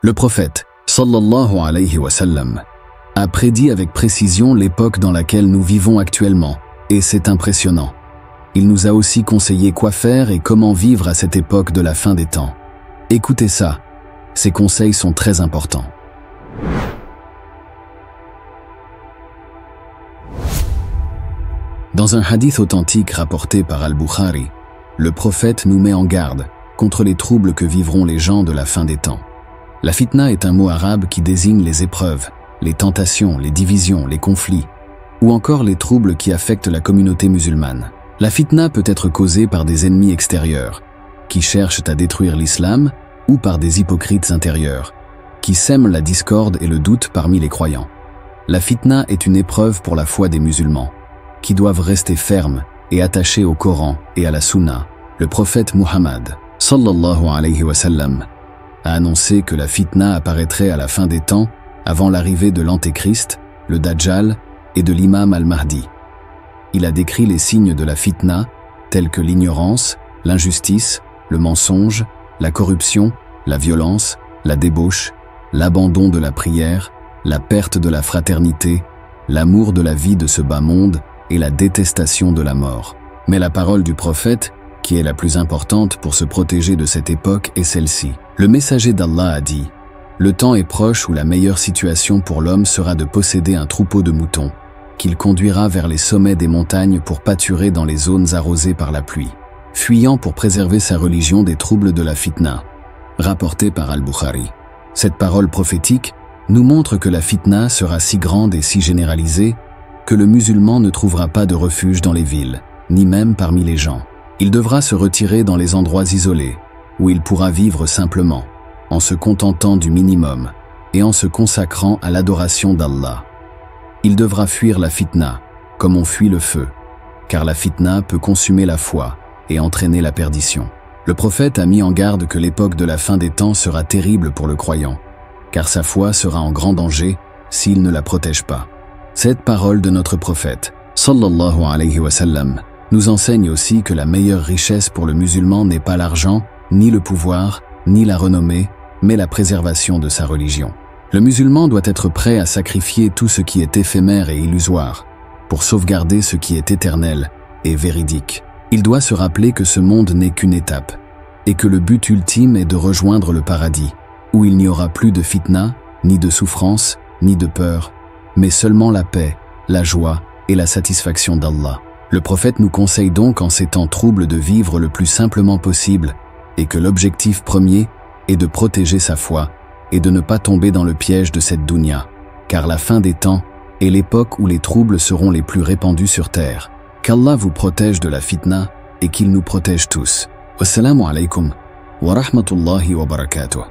Le prophète, sallallahu alayhi wa sallam, a prédit avec précision l'époque dans laquelle nous vivons actuellement, et c'est impressionnant. Il nous a aussi conseillé quoi faire et comment vivre à cette époque de la fin des temps. Écoutez ça, ces conseils sont très importants. Dans un hadith authentique rapporté par Al-Bukhari, le prophète nous met en garde contre les troubles que vivront les gens de la fin des temps. La fitna est un mot arabe qui désigne les épreuves, les tentations, les divisions, les conflits, ou encore les troubles qui affectent la communauté musulmane. La fitna peut être causée par des ennemis extérieurs, qui cherchent à détruire l'islam, ou par des hypocrites intérieurs, qui sèment la discorde et le doute parmi les croyants. La fitna est une épreuve pour la foi des musulmans, qui doivent rester fermes et attachés au Coran et à la Sunna. Le prophète Muhammad, sallallahu alayhi wa sallam, a annoncé que la fitna apparaîtrait à la fin des temps, avant l'arrivée de l'Antéchrist, le Dajjal et de l'imam al-Mahdi. Il a décrit les signes de la fitna, tels que l'ignorance, l'injustice, le mensonge, la corruption, la violence, la débauche, l'abandon de la prière, la perte de la fraternité, l'amour de la vie de ce bas monde et la détestation de la mort. Mais la parole du prophète, qui est la plus importante pour se protéger de cette époque, est celle-ci. Le messager d'Allah a dit « Le temps est proche où la meilleure situation pour l'homme sera de posséder un troupeau de moutons, qu'il conduira vers les sommets des montagnes pour pâturer dans les zones arrosées par la pluie, fuyant pour préserver sa religion des troubles de la fitna. » Rapporté par Al-Bukhari. Cette parole prophétique nous montre que la fitna sera si grande et si généralisée que le musulman ne trouvera pas de refuge dans les villes, ni même parmi les gens. Il devra se retirer dans les endroits isolés, où il pourra vivre simplement, en se contentant du minimum et en se consacrant à l'adoration d'Allah. Il devra fuir la fitna, comme on fuit le feu, car la fitna peut consumer la foi et entraîner la perdition. Le prophète a mis en garde que l'époque de la fin des temps sera terrible pour le croyant, car sa foi sera en grand danger s'il ne la protège pas. Cette parole de notre prophète, sallallahu alayhi wa sallam, nous enseigne aussi que la meilleure richesse pour le musulman n'est pas l'argent, ni le pouvoir, ni la renommée, mais la préservation de sa religion. Le musulman doit être prêt à sacrifier tout ce qui est éphémère et illusoire, pour sauvegarder ce qui est éternel et véridique. Il doit se rappeler que ce monde n'est qu'une étape, et que le but ultime est de rejoindre le paradis, où il n'y aura plus de fitna, ni de souffrance, ni de peur, mais seulement la paix, la joie et la satisfaction d'Allah. Le prophète nous conseille donc en ces temps troubles de vivre le plus simplement possible et que l'objectif premier est de protéger sa foi et de ne pas tomber dans le piège de cette dunya, car la fin des temps est l'époque où les troubles seront les plus répandus sur terre. Qu'Allah vous protège de la fitna et qu'il nous protège tous. Wassalamu alaikum wa rahmatullahi wa barakatuh.